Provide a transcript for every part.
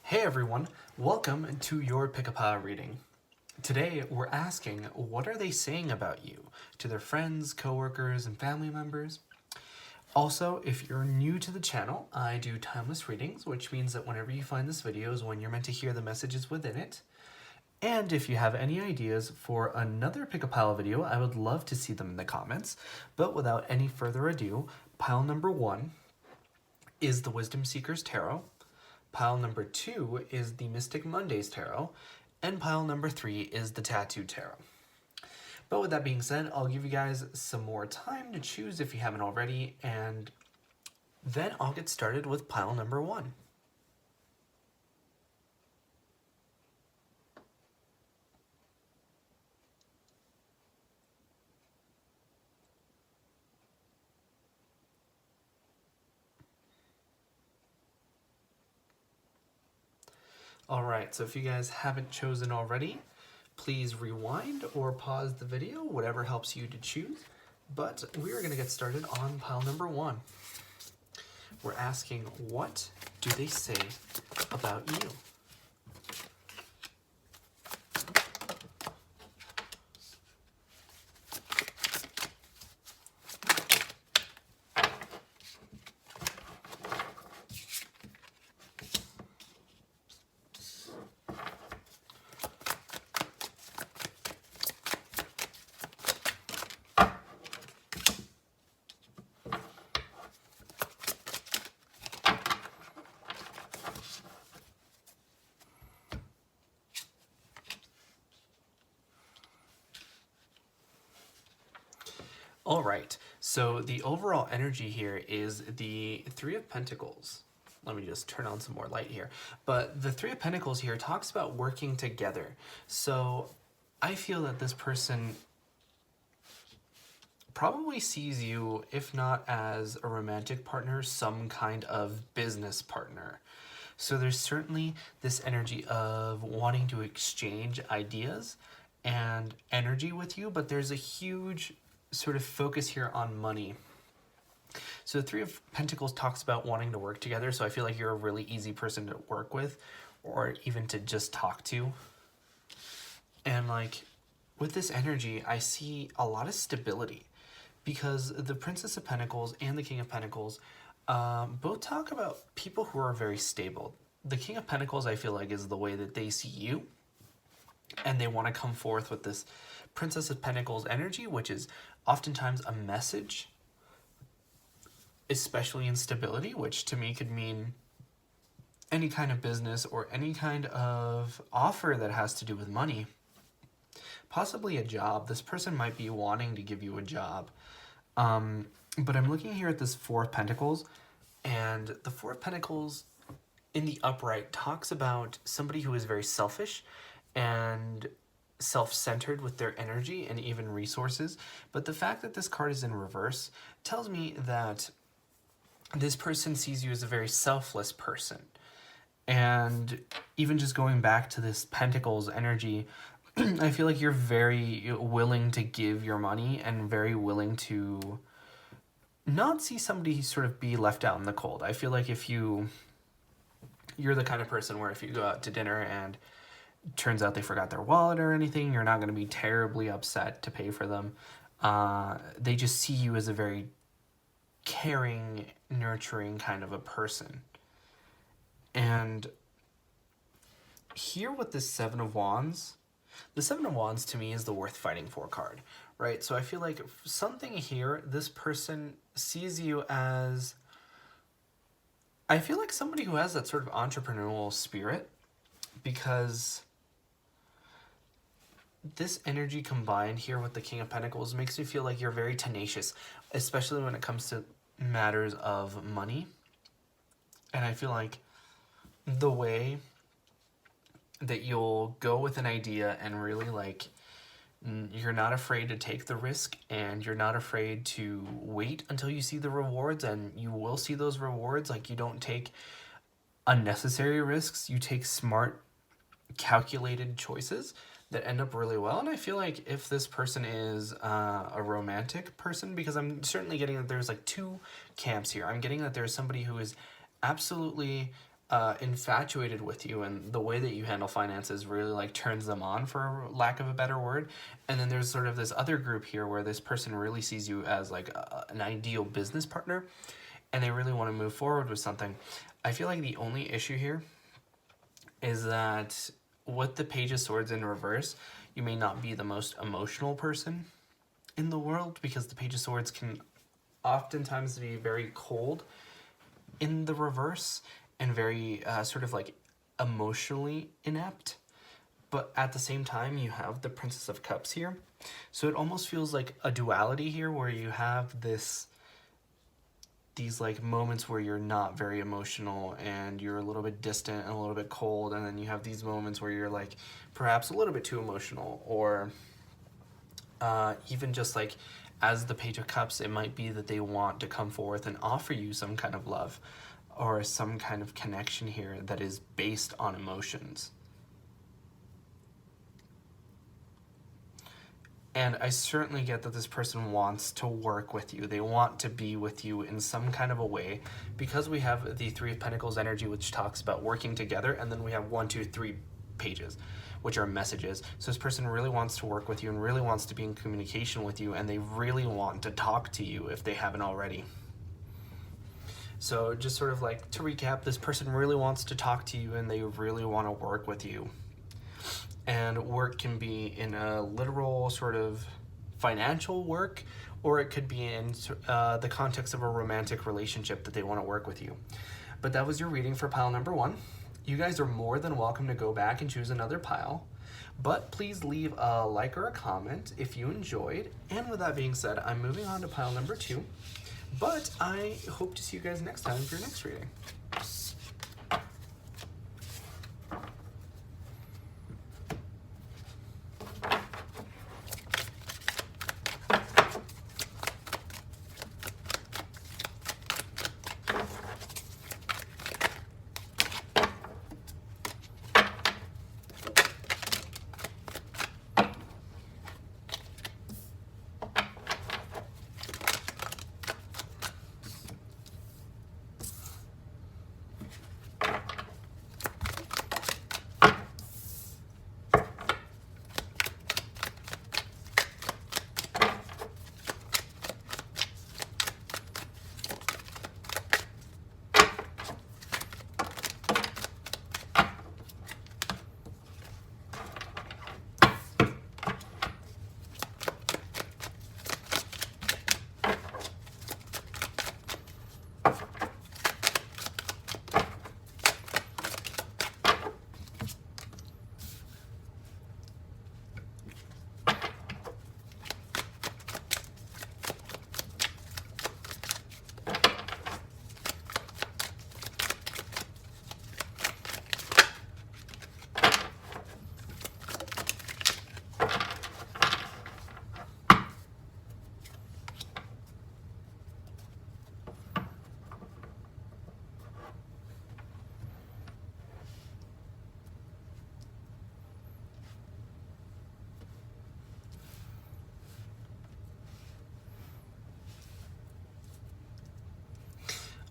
Hey everyone, welcome to your Pick-a-Pile reading. Today we're asking, what are they saying about you to their friends, coworkers, and family members? Also, if you're new to the channel, I do timeless readings, which means that whenever you find this video is when you're meant to hear the messages within it. And if you have any ideas for another Pick-a-Pile video, I would love to see them in the comments. But without any further ado, pile number 1 is the Wisdom Seekers Tarot. Pile number 2 is the Mystic Mondays Tarot, and pile number 3 is the Tattoo Tarot. But with that being said, I'll give you guys some more time to choose if you haven't already, and then I'll get started with pile number 1. Alright, so if you guys haven't chosen already, please rewind or pause the video, whatever helps you to choose. But we are going to get started on pile number 1. We're asking, what do they say about you? All right, so the overall energy here is the Three of Pentacles. Let me just turn on some more light here. But the Three of Pentacles here talks about working together. So I feel that this person probably sees you, if not as a romantic partner, some kind of business partner. So there's certainly this energy of wanting to exchange ideas and energy with you, but there's a huge sort of focus here on money. So the Three of Pentacles talks about wanting to work together, so I feel like you're a really easy person to work with or even to just talk to. And like with this energy, I see a lot of stability because the Princess of Pentacles and the King of Pentacles both talk about people who are very stable. The King of Pentacles, I feel like, is the way that they see you, and they want to come forth with this Princess of Pentacles energy, which is oftentimes a message, especially in stability, which to me could mean any kind of business or any kind of offer that has to do with money. Possibly a job. This person might be wanting to give you a job. But I'm looking here at this Four of Pentacles, and the Four of Pentacles in the upright talks about somebody who is very selfish and self-centered with their energy and even resources. But the fact that this card is in reverse tells me that this person sees you as a very selfless person. And even just going back to this Pentacles energy, I feel like you're very willing to give your money and very willing to not see somebody sort of be left out in the cold. I feel like if you're the kind of person where if you go out to dinner and turns out they forgot their wallet or anything, you're not going to be terribly upset to pay for them. They just see you as a very caring, nurturing kind of a person. And here with the Seven of Wands, the Seven of Wands to me is the worth fighting for card, right? So I feel like something here, this person sees you as, I feel like somebody who has that sort of entrepreneurial spirit, because this energy combined here with the King of Pentacles makes me feel like you're very tenacious, especially when it comes to matters of money. And I feel like the way that you'll go with an idea and really like, you're not afraid to take the risk and you're not afraid to wait until you see the rewards, and you will see those rewards. Like, you don't take unnecessary risks, you take smart, calculated choices that end up really well. And I feel like if this person is a romantic person, because I'm certainly getting that there's like two camps here. I'm getting that there's somebody who is absolutely infatuated with you, and the way that you handle finances really like turns them on, for lack of a better word. And then there's sort of this other group here where this person really sees you as like an ideal business partner, and they really want to move forward with something. I feel like the only issue here is that with the Page of Swords in reverse, you may not be the most emotional person in the world, because the Page of Swords can oftentimes be very cold in the reverse and very sort of like emotionally inept. But at the same time, you have the Princess of Cups here. So it almost feels like a duality here, where you have these like moments where you're not very emotional and you're a little bit distant and a little bit cold, and then you have these moments where you're like perhaps a little bit too emotional, or even just like as the Page of Cups, it might be that they want to come forth and offer you some kind of love or some kind of connection here that is based on emotions. And I certainly get that this person wants to work with you. They want to be with you in some kind of a way, because we have the Three of Pentacles energy, which talks about working together, and then we have 1, 2, 3 pages, which are messages. So this person really wants to work with you and really wants to be in communication with you, and they really want to talk to you if they haven't already. So just sort of like to recap, this person really wants to talk to you and they really want to work with you. And work can be in a literal sort of financial work, or it could be in the context of a romantic relationship that they want to work with you. But that was your reading for pile number 1. You guys are more than welcome to go back and choose another pile, but please leave a like or a comment if you enjoyed. And with that being said, I'm moving on to pile number 2, but I hope to see you guys next time for your next reading.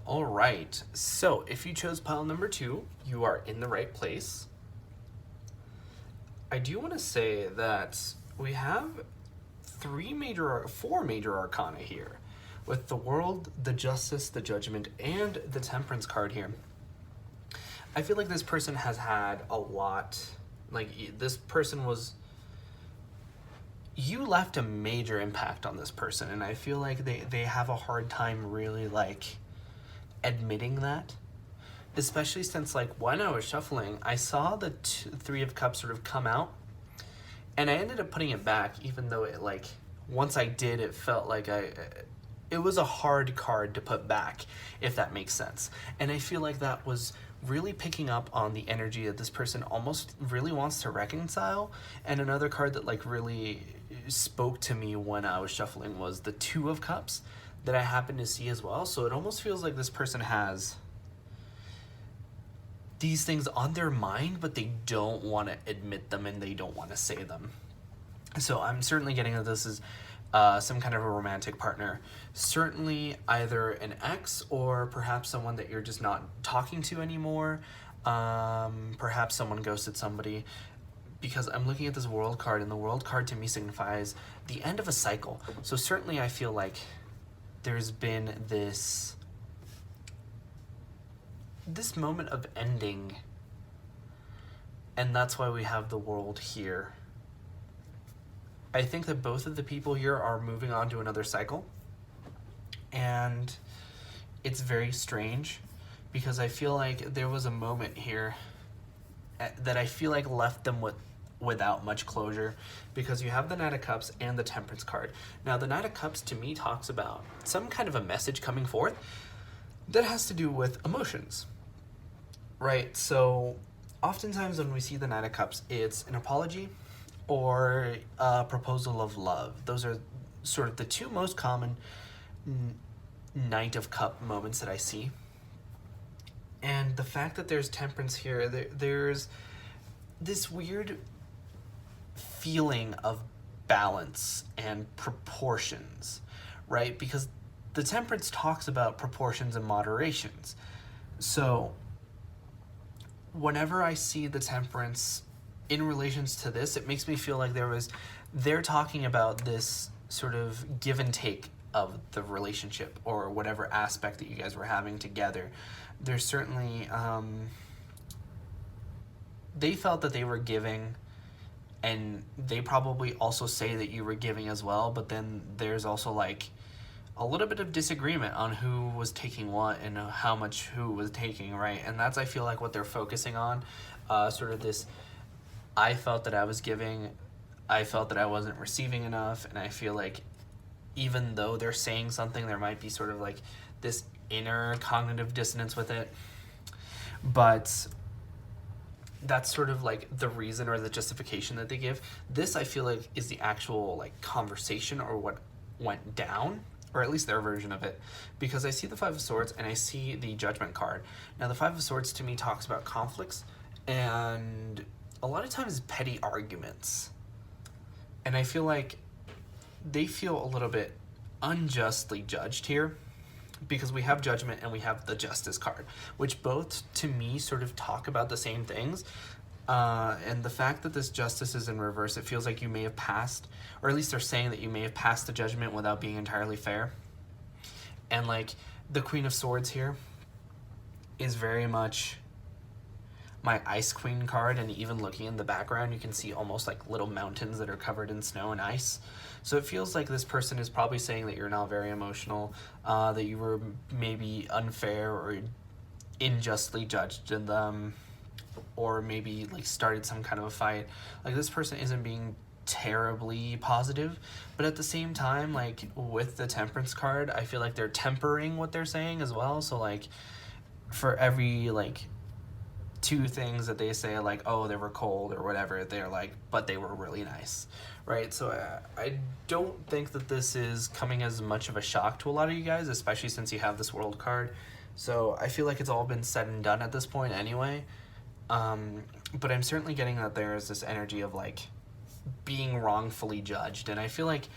All right, so if you chose pile number 2, you are in the right place. I do want to say that we have 4 major arcana here, with the World, the Justice, the Judgment, and the Temperance card here. I feel like this person has had a lot, like this person was, you left a major impact on this person, and I feel like they have a hard time really like admitting that, especially since like when I was shuffling, I saw the Three of Cups sort of come out, and I ended up putting it back, even though it like, once I did, it felt like it was a hard card to put back, if that makes sense. And I feel like that was really picking up on the energy that this person almost really wants to reconcile. And another card that like really spoke to me when I was shuffling was the Two of Cups that I happened to see as well. So it almost feels like this person has these things on their mind, but they don't want to admit them and they don't want to say them. So I'm certainly getting that this is some kind of a romantic partner. Certainly either an ex or perhaps someone that you're just not talking to anymore. Perhaps someone ghosted somebody. Because I'm looking at this world card, and the world card to me signifies the end of a cycle. So certainly I feel like there's been this moment of ending, and that's why we have the world here. I think that both of the people here are moving on to another cycle, and it's very strange because I feel like there was a moment here that I feel like left them without much closure, because you have the Knight of Cups and the Temperance card. Now, the Knight of Cups to me talks about some kind of a message coming forth that has to do with emotions, right? So oftentimes when we see the Knight of Cups, it's an apology or a proposal of love. Those are sort of the two most common Knight of Cup moments that I see. And the fact that there's Temperance here, there's this weird feeling of balance and proportions, right? Because the Temperance talks about proportions and moderations. So whenever I see the Temperance in relations to this, it makes me feel like they're talking about this sort of give and take of the relationship or whatever aspect that you guys were having together. There's certainly, they felt that they were giving, and they probably also say that you were giving as well, but then there's also like a little bit of disagreement on who was taking what and how much who was taking, right? And that's, I feel like, what they're focusing on, sort of this, I felt that I was giving, I felt that I wasn't receiving enough, and I feel like even though they're saying something, there might be sort of like this inner cognitive dissonance with it. But that's sort of like the reason or the justification that they give. This, I feel like, is the actual like conversation or what went down, or at least their version of it, because I see the Five of Swords and I see the Judgment card. Now, the Five of Swords to me talks about conflicts and a lot of times petty arguments. And I feel like they feel a little bit unjustly judged here, because we have Judgment and we have the Justice card, which both to me sort of talk about the same things. And the fact that this Justice is in reverse, it feels like you may have passed, or at least they're saying that you may have passed the judgment without being entirely fair. And like the Queen of Swords here is very much my Ice Queen card, and even looking in the background, you can see almost like little mountains that are covered in snow and ice. So it feels like this person is probably saying that you're not very emotional, that you were maybe unfair or unjustly judged in them, or maybe like started some kind of a fight. Like, this person isn't being terribly positive, but at the same time, like with the Temperance card, I feel like they're tempering what they're saying as well. So like for every like two things that they say, like, oh, they were cold or whatever, they're like, but they were really nice, right? So I don't think that this is coming as much of a shock to a lot of you guys, especially since you have this World card. So I feel like it's all been said and done at this point anyway. But I'm certainly getting that there is this energy of like being wrongfully judged, and I feel like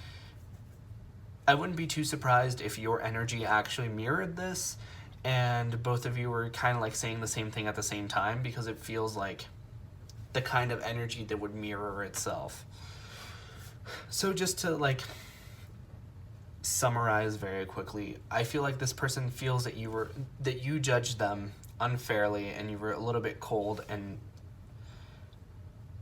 I wouldn't be too surprised if your energy actually mirrored this and both of you were kind of like saying the same thing at the same time, because it feels like the kind of energy that would mirror itself. So just to like summarize very quickly, I feel like this person feels that you judged them unfairly and you were a little bit cold, and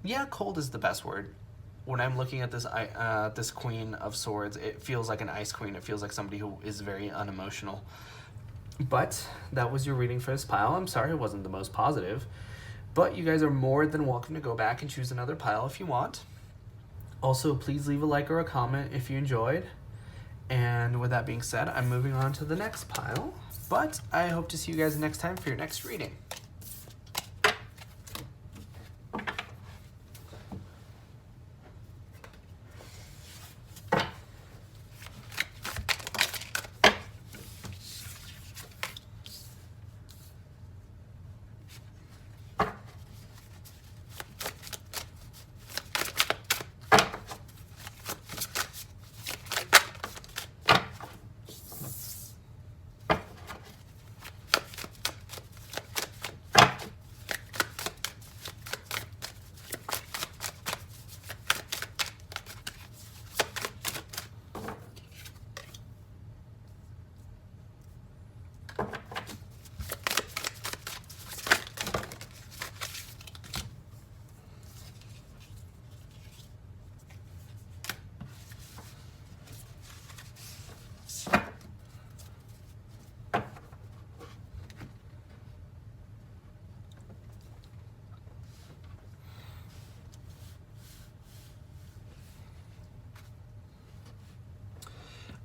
yeah, cold is the best word. When I'm looking at this Queen of Swords, it feels like an Ice Queen. It feels like somebody who is very unemotional. But that was your reading for this pile. I'm sorry it wasn't the most positive, but you guys are more than welcome to go back and choose another pile if you want. Also, please leave a like or a comment if you enjoyed. And with that being said, I'm moving on to the next pile, but I hope to see you guys next time for your next reading.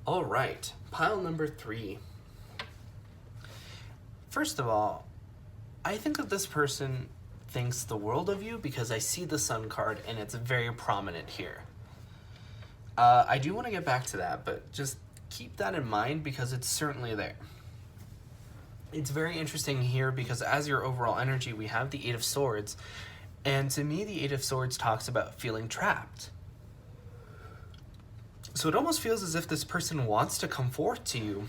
All right, pile number 3. First of all, I think that this person thinks the world of you because I see the Sun card and it's very prominent here. I do want to get back to that, but just keep that in mind because it's certainly there. It's very interesting here because as your overall energy, we have the Eight of Swords. And to me, the Eight of Swords talks about feeling trapped. So it almost feels as if this person wants to come forth to you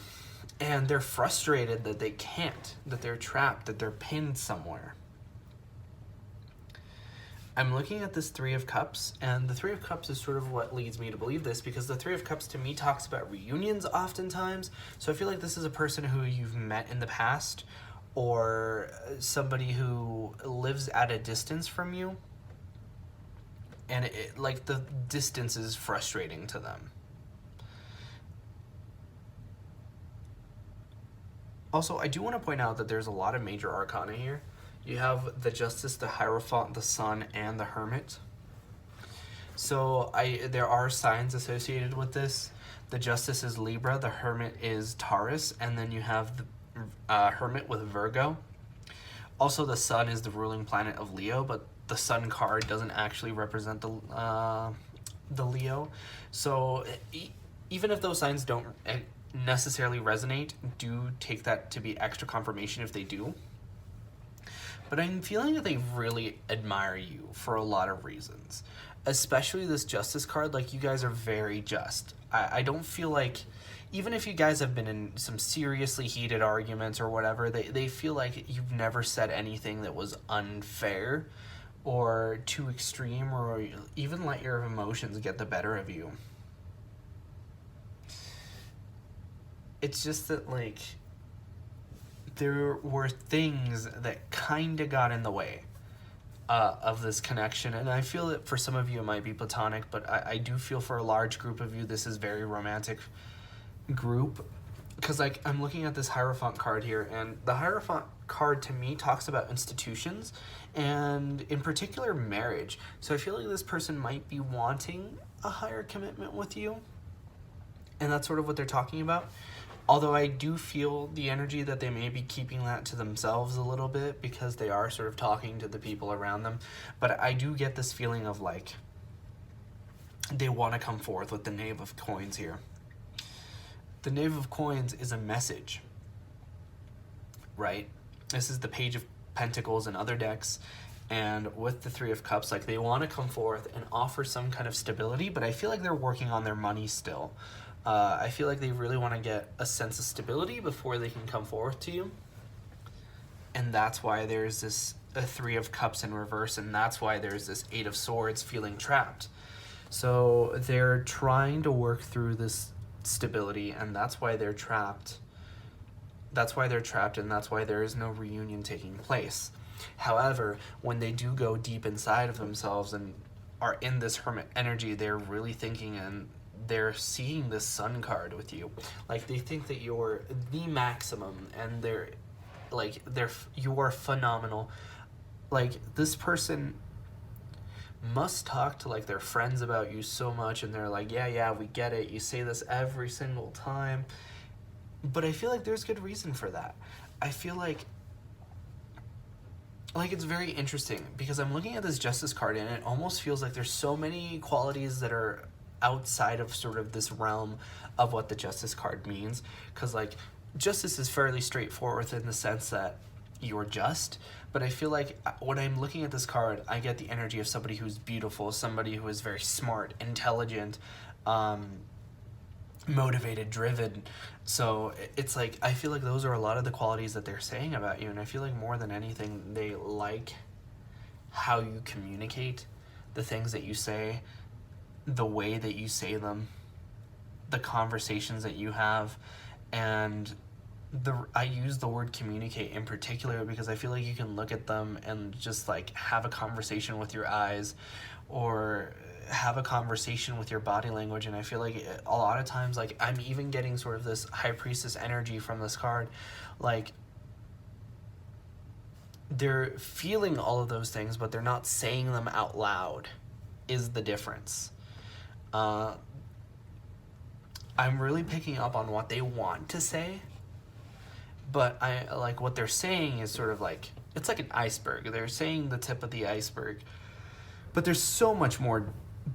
and they're frustrated that they can't, that they're trapped, that they're pinned somewhere. I'm looking at this Three of Cups, and the Three of Cups is sort of what leads me to believe this, because the Three of Cups to me talks about reunions oftentimes. So I feel like this is a person who you've met in the past, or somebody who lives at a distance from you, and like the distance is frustrating to them. Also, I do want to point out that there's a lot of major arcana here. You have the Justice, the Hierophant, the Sun, and the Hermit. So there are signs associated with this. The Justice is Libra, the Hermit is Taurus, and then you have the Hermit with Virgo. Also, the Sun is the ruling planet of Leo, but the Sun card doesn't actually represent the Leo. So even if those signs don't necessarily resonate, do take that to be extra confirmation if they do. But I'm feeling that they really admire you for a lot of reasons. Especially this Justice card, like you guys are very just. I don't feel like, even if you guys have been in some seriously heated arguments or whatever, they feel like you've never said anything that was unfair or too extreme, or even let your emotions get the better of you. It's just that, like, there were things that kind of got in the way of this connection. And I feel that for some of you it might be platonic, but I do feel for a large group of you this is very romantic group. Because, like, I'm looking at this Hierophant card here, and the Hierophant card to me talks about institutions, and in particular marriage. So I feel like this person might be wanting a higher commitment with you, and that's sort of what they're talking about. Although I do feel the energy that they may be keeping that to themselves a little bit because they are sort of talking to the people around them. But I do get this feeling of, like, they want to come forth with the Knave of Coins here. The Knave of Coins is a message, right? This is the Page of Pentacles and other decks. And with the Three of Cups, like, they want to come forth and offer some kind of stability, but I feel like they're working on their money still. I feel like they really want to get a sense of stability before they can come forth to you. And that's why there's this Three of Cups in reverse, and that's why there's this Eight of Swords feeling trapped. So they're trying to work through this stability, and that's why they're trapped. That's why they're trapped, and that's why there is no reunion taking place. However, when they do go deep inside of themselves and are in this Hermit energy, they're really thinking, and they're seeing this Sun card with you. Like, they think that you're the maximum, and you're phenomenal. Like, this person must talk to, like, their friends about you so much, and they're like, yeah, we get it. You say this every single time. But I feel like there's good reason for that. I feel like it's very interesting because I'm looking at this Justice card, and it almost feels like there's so many qualities that are outside of sort of this realm of what the Justice card means. Because, like, justice is fairly straightforward in the sense that you're just, but I feel like when I'm looking at this card, I get the energy of somebody who's beautiful, somebody who is very smart, intelligent, motivated, driven. So it's like, I feel like those are a lot of the qualities that they're saying about you, and I feel like more than anything, they like how you communicate, the things that you say, the way that you say them, the conversations that you have. And I use the word communicate in particular because I feel like you can look at them and just, like, have a conversation with your eyes or have a conversation with your body language. And I feel like a lot of times, like, I'm even getting sort of this High Priestess energy from this card. Like, they're feeling all of those things, but they're not saying them out loud is the difference. I'm really picking up on what they want to say, but I like what they're saying is sort of like, it's like an iceberg. They're saying the tip of the iceberg, but there's so much more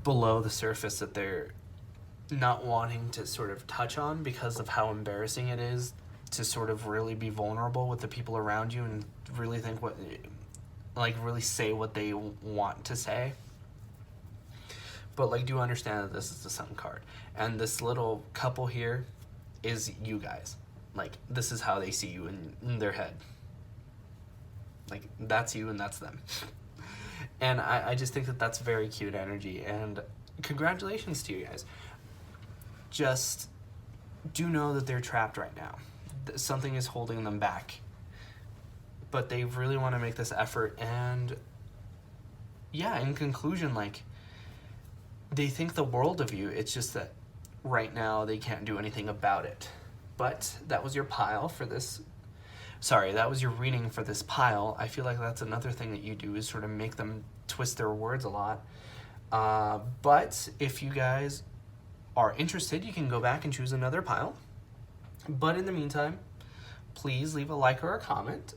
below the surface that they're not wanting to sort of touch on because of how embarrassing it is to sort of really be vulnerable with the people around you and really think what, like really say what they want to say. But like, do understand that this is the Sun card, and this little couple here is you guys. Like, this is how they see you in their head. Like, that's you and that's them. And I just think that that's very cute energy, and congratulations to you guys. Just do know that they're trapped right now. Something is holding them back, but they really want to make this effort. And yeah, in conclusion, like, they think the world of you. It's just that right now they can't do anything about it. But that was your pile for this. Sorry, that was your reading for this pile. I feel like that's another thing that you do, is sort of make them twist their words a lot. But if you guys are interested, you can go back and choose another pile. But in the meantime, please leave a like or a comment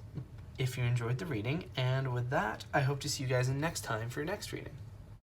if you enjoyed the reading. And with that, I hope to see you guys next time for your next reading.